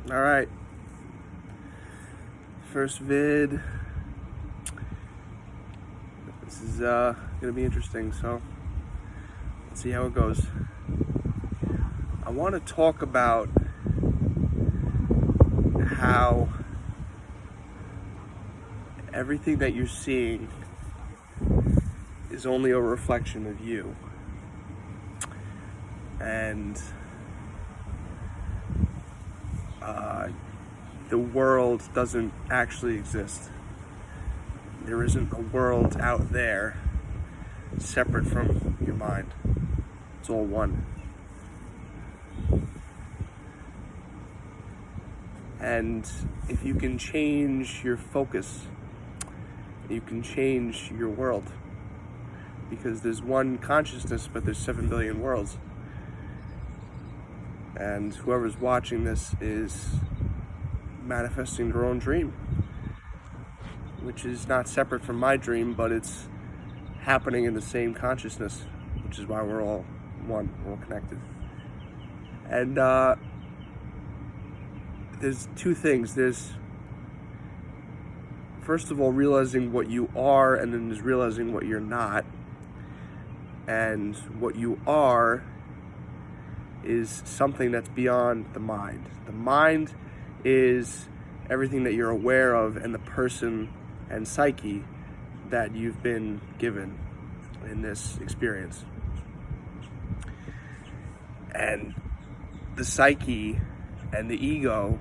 All right, first vid. This is gonna be interesting, so let's see how it goes. I want to talk about how everything that you're seeing is only a reflection of you, and the world doesn't actually exist. There isn't a world out there separate from your mind. It's all one. And if you can change your focus, you can change your world. Because there's one consciousness, but there's 7 billion worlds. And whoever's watching this is manifesting their own dream, which is not separate from my dream, but it's happening in the same consciousness, which is why we're all one, we're all connected. And there's two things. There's, first of all, realizing what you are, and then there's realizing what you're not. And what you are is something that's beyond the mind. The mind is everything that you're aware of, and the person and psyche that you've been given in this experience. And the psyche and the ego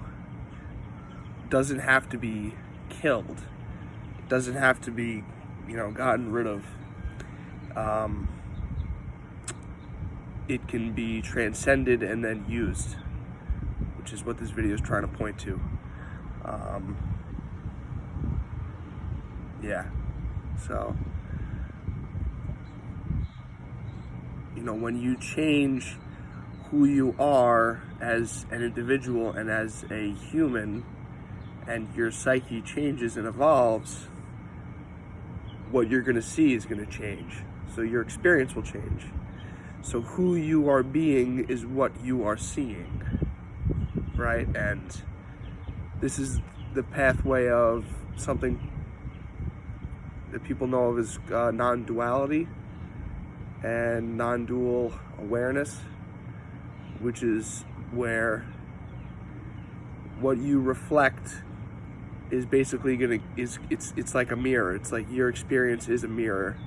doesn't have to be killed. It doesn't have to be, gotten rid of. It can be transcended and then used, which is what this video is trying to point to. So, when you change who you are as an individual and as a human, and your psyche changes and evolves, what you're going to see is going to change. So your experience will change. So who you are being is what you are seeing, right? And this is the pathway of something that people know of as non-duality and non-dual awareness, which is where what you reflect is basically it's like a mirror. It's like your experience is a mirror,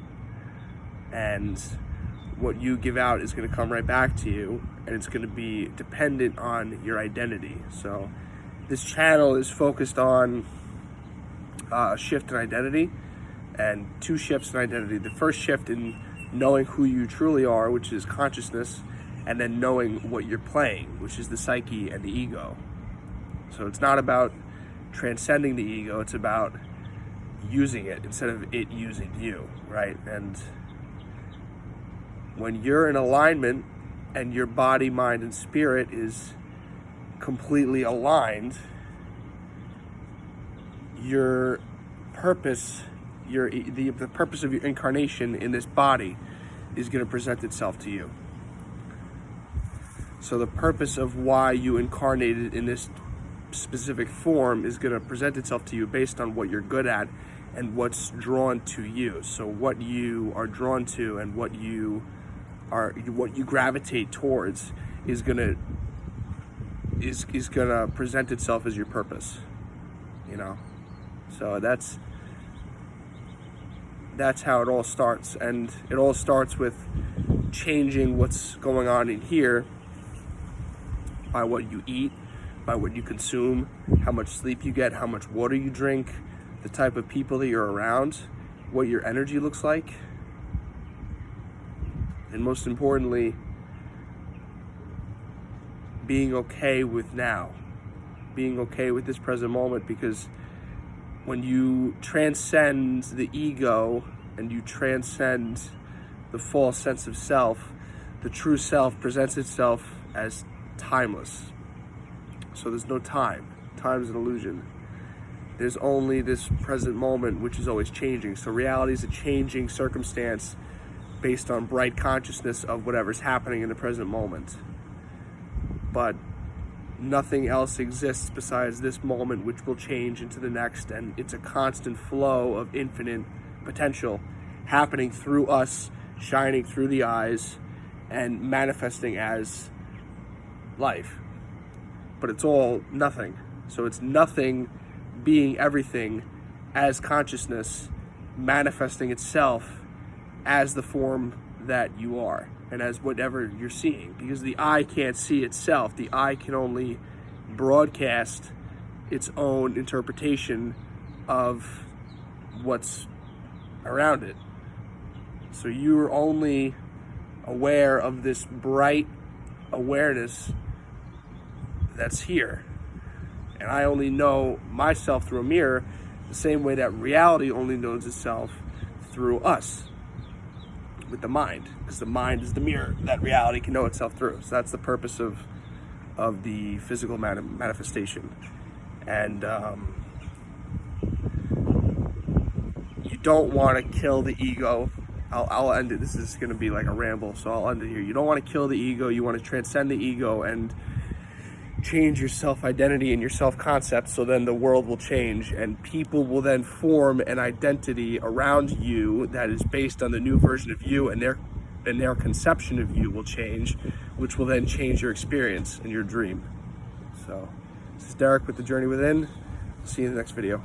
and what you give out is going to come right back to you, and it's going to be dependent on your identity. So this channel is focused on a shift in identity, and two shifts in identity. The first shift in knowing who you truly are, which is consciousness, and then knowing what you're playing, which is the psyche and the ego. So it's not about transcending the ego, it's about using it instead of it using you, right? And when you're in alignment and your body, mind, and spirit is completely aligned, your purpose, the purpose of your incarnation in this body is going to present itself to you. So the purpose of why you incarnated in this specific form is going to present itself to you based on what you're good at and what's drawn to you. So what you are drawn to and what you gravitate towards is gonna present itself as your purpose. So that's how it all starts, and it all starts with changing what's going on in here by what you eat, by what you consume, how much sleep you get, how much water you drink, the type of people that you're around, what your energy looks like, and most importantly, being okay with now, being okay with this present moment. Because when you transcend the ego and you transcend the false sense of self, the true self presents itself as timeless. So there's no time. Time is an illusion. There's only this present moment, which is always changing. So reality is a changing circumstance based on bright consciousness of whatever's happening in the present moment. But nothing else exists besides this moment, which will change into the next, and it's a constant flow of infinite potential happening through us, shining through the eyes and manifesting as life. But it's all nothing. So it's nothing being everything as consciousness, manifesting itself as the form that you are and as whatever you're seeing, because the eye can't see itself. The eye can only broadcast its own interpretation of what's around it. So you're only aware of this bright awareness that's here. And I only know myself through a mirror the same way that reality only knows itself through us, with the mind, because the mind is the mirror that reality can know itself through. So that's the purpose of the physical manifestation. And you don't want to kill the ego. I'll end it. This is going to be like a ramble, so I'll end it here. You don't want to kill the ego. You want to transcend the ego and change your self-identity and your self-concept, so then the world will change and people will then form an identity around you that is based on the new version of you, and their conception of you will change, which will then change your experience and your dream. So this is Derek with The Journey Within. See you in the next video.